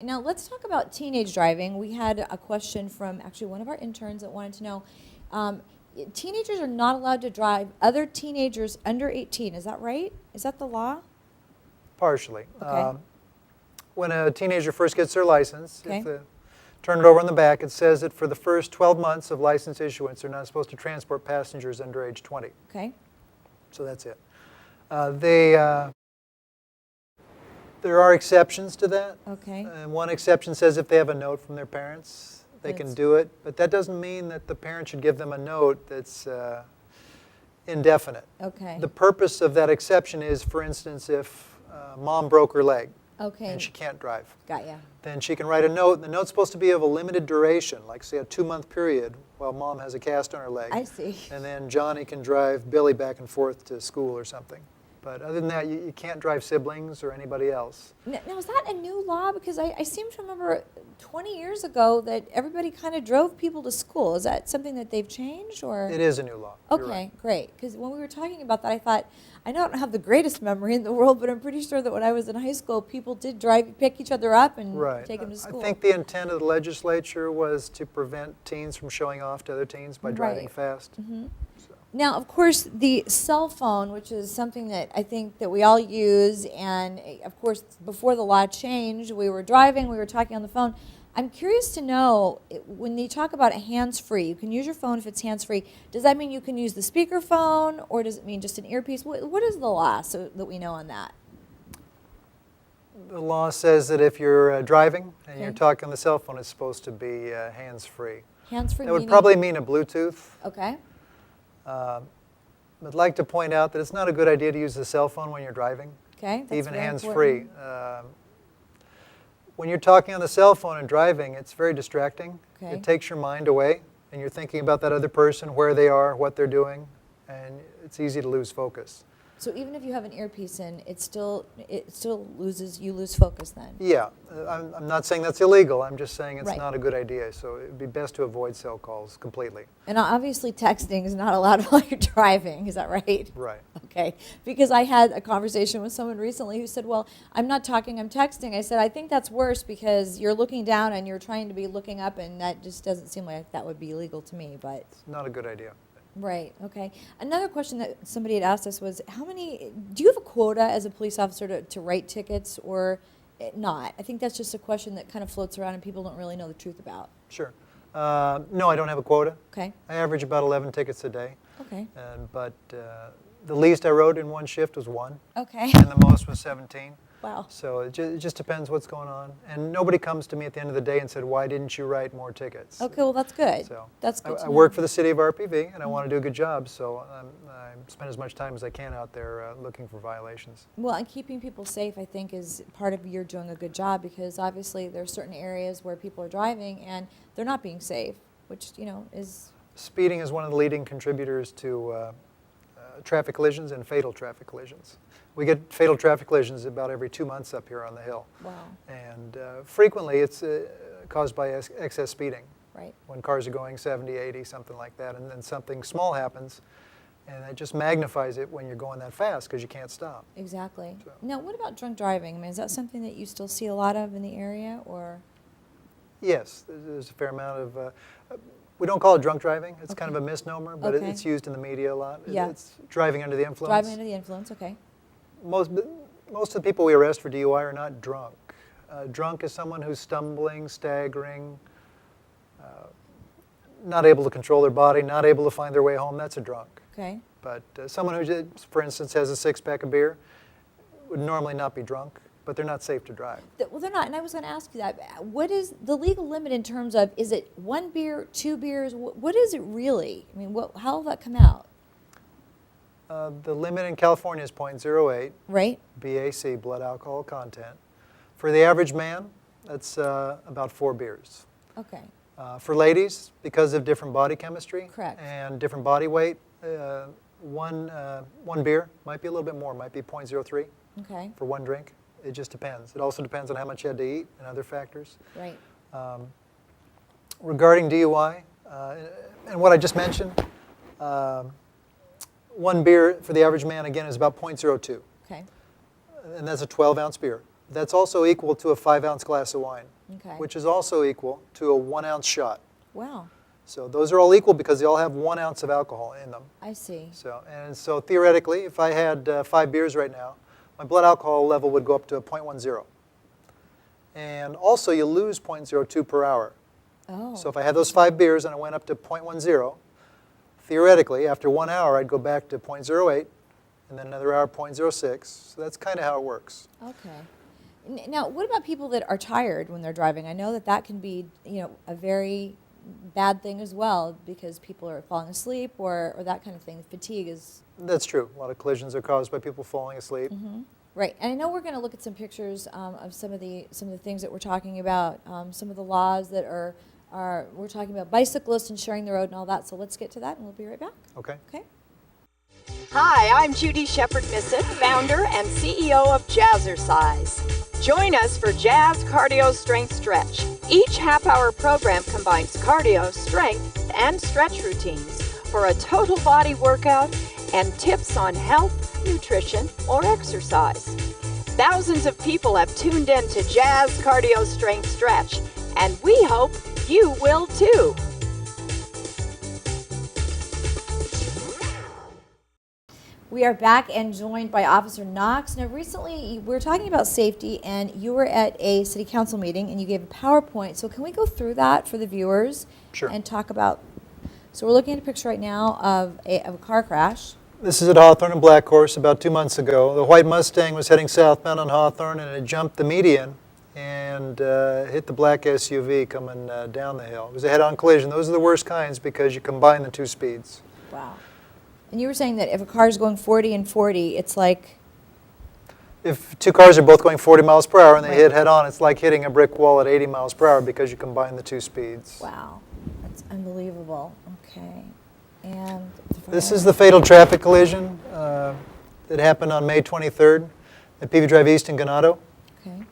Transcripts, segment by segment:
Now let's talk about teenage driving. We had a question from actually one of our interns that wanted to know, teenagers are not allowed to drive other teenagers under 18. Is that right? Is that the law? Partially. Okay. When a teenager first gets their license, Okay. if they turn it over on the back, it says that for the first 12 months of license issuance, they're not supposed to transport passengers under age 20. Okay. So that's it. There are exceptions to that. Okay. And one exception says if they have a note from their parents, they can do it. But that doesn't mean that the parent should give them a note that's indefinite. Okay. The purpose of that exception is, for instance, if mom broke her leg Okay. and she can't drive, Got ya. then she can write a note. And the note's supposed to be of a limited duration, like say a 2-month period while mom has a cast on her leg. I see. And then Johnny can drive Billy back and forth to school or something. But other than that, you can't drive siblings or anybody else. Now, is that a new law? Because I seem to remember 20 years ago that everybody kind of drove people to school. Is that something that they've changed, or? It is a new law. You're Okay, right. great. Because when we were talking about that, I thought, I don't have the greatest memory in the world, but I'm pretty sure that when I was in high school, people did pick each other up and Right. take them to school. I think the intent of the legislature was to prevent teens from showing off to other teens by driving Right. fast. So. Now, of course, the cell phone, which is something that I think that we all use, and of course, before the law changed, we were driving, we were talking on the phone. I'm curious to know, when they talk about a hands-free, you can use your phone if it's hands-free. Does that mean you can use the speakerphone, or does it mean just an earpiece? What is the law, so that we know on that? The law says that if you're driving and you're Okay. talking on the cell phone, it's supposed to be hands-free. Hands-free That would meaning? probably mean a Bluetooth. Okay. I'd like to point out that it's not a good idea to use the cell phone when you're driving, Okay. That's even very hands-free. important. When you're talking on the cell phone and driving, it's very distracting. Okay. It takes your mind away, and you're thinking about that other person, where they are, what they're doing, and it's easy to lose focus. So even if you have an earpiece in, you lose focus then? Yeah, I'm not saying that's illegal. I'm just saying it's Right. not a good idea. So it would be best to avoid cell calls completely. And obviously texting is not allowed while you're driving, is that right? Right. Okay, because I had a conversation with someone recently who said, well, I'm not talking, I'm texting. I said, I think that's worse because you're looking down and you're trying to be looking up, and that just doesn't seem like that would be illegal to me, but. It's not a good idea. Right, okay. Another question that somebody had asked us was, do you have a quota as a police officer to write tickets or not? I think that's just a question that kind of floats around and people don't really know the truth about. Sure. No, I don't have a quota. Okay, I average about 11 tickets a day. okay, But the least I wrote in one shift was 1, okay. and the most was 17. Wow. So it just depends what's going on. And nobody comes to me at the end of the day and said, why didn't you write more tickets? Okay, well, that's good. So That's good to I know. work for the city of RPV, and I want to do a good job, so I spend as much time as I can out there looking for violations. Well, and keeping people safe, I think, is part of your doing a good job, because obviously there are certain areas where people are driving and they're not being safe, which, is... Speeding is one of the leading contributors to traffic collisions and fatal traffic collisions. We get fatal traffic collisions about every 2 months up here on the Hill. Wow, And frequently it's caused by excess speeding. right. When cars are going 70, 80, something like that, and then something small happens, and it just magnifies it when you're going that fast because you can't stop. Exactly. So. Now, what about drunk driving? I mean, is that something that you still see a lot of in the area, or? Yes, there's a fair amount of, we don't call it drunk driving, it's kind Okay. of a misnomer, but Okay. it's used in the media a lot. Yeah. It's driving under the influence. Driving under the influence, okay. Most of the people we arrest for DUI are not drunk. Drunk is someone who's stumbling, staggering, not able to control their body, not able to find their way home. That's a drunk. Okay, But someone who, for instance, has a 6-pack of beer would normally not be drunk, but they're not safe to drive. well, they're not, and I was going to ask you that. What is the legal limit in terms of, is it 1 beer, 2 beers? What is it really? I mean, how will that come out? The limit in California is 0.08 Right? BAC, blood alcohol content. For the average man, that's about 4 beers. Okay, For ladies, because of different body chemistry Correct. and different body weight, one beer might be a little bit more, might be 0.03 okay, for one drink. It just depends. It also depends on how much you had to eat and other factors. right. Regarding DUI, and what I just mentioned, 1 beer for the average man, again, is about 0.02. Okay, And that's a 12-ounce beer. That's also equal to a 5-ounce glass of wine, Okay. which is also equal to a 1-ounce shot. Wow. So those are all equal because they all have 1 ounce of alcohol in them. I see. So theoretically, if I had 5 beers right now, my blood alcohol level would go up to a 0.10. And also, you lose 0.02 per hour. Oh. So if I had those 5 beers and I went up to 0.10, theoretically, after 1 hour, I'd go back to 0.08, and then another hour, 0.06. So that's kind of how it works. Okay. Now, what about people that are tired when they're driving? I know that that can be, a very bad thing as well because people are falling asleep or that kind of thing. Fatigue is... That's true. A lot of collisions are caused by people falling asleep. Mm-hmm. Right. And I know we're going to look at some pictures of some of the things that we're talking about, some of the laws that are we're talking about bicyclists and sharing the road and all that. So let's get to that and we'll be right back. Okay. Okay. Hi, I'm Judy Shepard, founder and CEO of Jazzercise. Join us for Jazz Cardio Strength Stretch. Each half-hour program combines cardio, strength, and stretch routines for a total body workout and tips on health, nutrition, or exercise. Thousands of people have tuned in to Jazz Cardio Strength Stretch, and we hope you will too. We are back and joined by Officer Knox. Now, recently we were talking about safety, and you were at a city council meeting, and you gave a PowerPoint. So can we go through that for the viewers? Sure. And talk about. So we're looking at a picture right now of a car crash. This is at Hawthorne and Black Horse about 2 months ago. The white Mustang was heading southbound on Hawthorne, and it jumped the median and hit the black SUV coming down the hill. It was a head-on collision. Those are the worst kinds because you combine the 2 speeds. Wow. And you were saying that if a car is going 40 and 40, it's like... If 2 cars are both going 40 miles per hour and they Right. hit head-on, it's like hitting a brick wall at 80 miles per hour because you combine the 2 speeds. Wow. That's unbelievable. Okay. And... This is the fatal traffic collision that happened on May 23rd at Peavy Drive East in Ganado. Okay.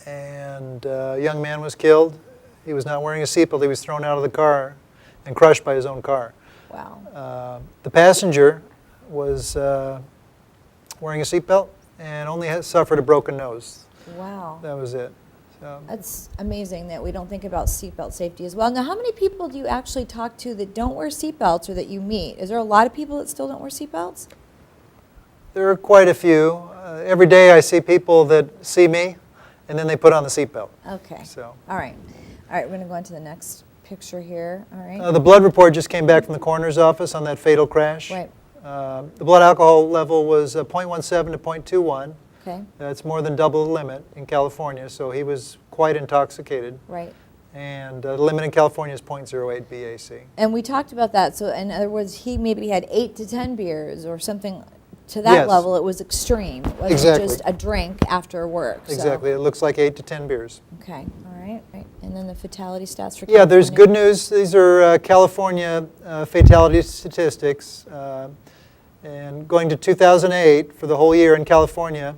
And a young man was killed. He was not wearing a seatbelt. He was thrown out of the car and crushed by his own car. Wow. The passenger was wearing a seatbelt and only suffered a broken nose. Wow. That was it. So, That's amazing that we don't think about seatbelt safety as well. Now, how many people do you actually talk to that don't wear seatbelts or that you meet? Is there a lot of people that still don't wear seatbelts? there are quite a few. Every day I see people that see me and then they put on the seatbelt. Okay. So. All right. All right, we're going to go on to the next picture here. All right. The blood report just came back from the coroner's office on that fatal crash. Right. The blood alcohol level was 0.17 to 0.21. Okay. That's more than double the limit in California, so he was quite intoxicated. Right. And the limit in California is 0.08 BAC. And we talked about that. So in other words, he maybe had 8 to 10 beers or something to that Yes. level. It was extreme. It wasn't Exactly. just a drink after work. So. Exactly. It looks like 8 to 10 beers. Okay. All right. Right. And then the fatality stats for Yeah, there's California. good news. These are California fatality statistics. And going to 2008, for the whole year in California,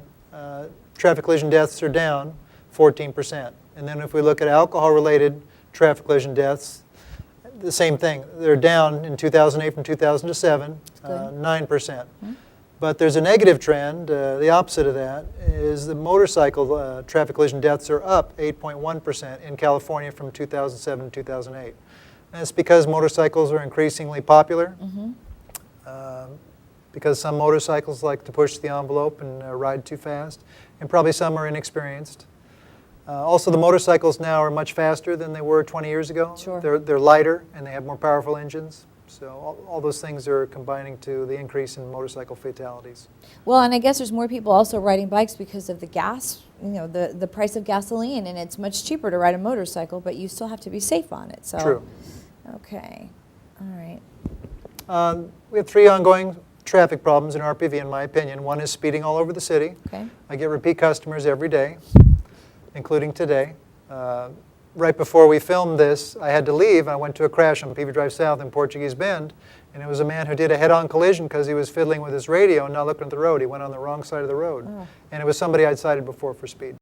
traffic collision deaths are down 14%. And then if we look at alcohol-related traffic collision deaths, the same thing. They're down in 2008 from 2007, 9%. Mm-hmm. But there's a negative trend. The opposite of that is the motorcycle traffic collision deaths are up 8.1% in California from 2007 to 2008. And it's because motorcycles are increasingly popular. Mm-hmm. Because some motorcycles like to push the envelope and ride too fast, and probably some are inexperienced. Also, the motorcycles now are much faster than they were 20 years ago. Sure. They're lighter and they have more powerful engines. So all those things are combining to the increase in motorcycle fatalities. Well, and I guess there's more people also riding bikes because of the gas, the price of gasoline, and it's much cheaper to ride a motorcycle, but you still have to be safe on it. So. True. Okay. All right. We have 3 ongoing traffic problems in RPV, in my opinion. One is speeding all over the city. Okay. I get repeat customers every day, including today. Right before we filmed this, I had to leave. I went to a crash on Peavy Drive South in Portuguese Bend, and it was a man who did a head-on collision because he was fiddling with his radio and not looking at the road. He went on the wrong side of the road. Oh. And it was somebody I'd cited before for speed.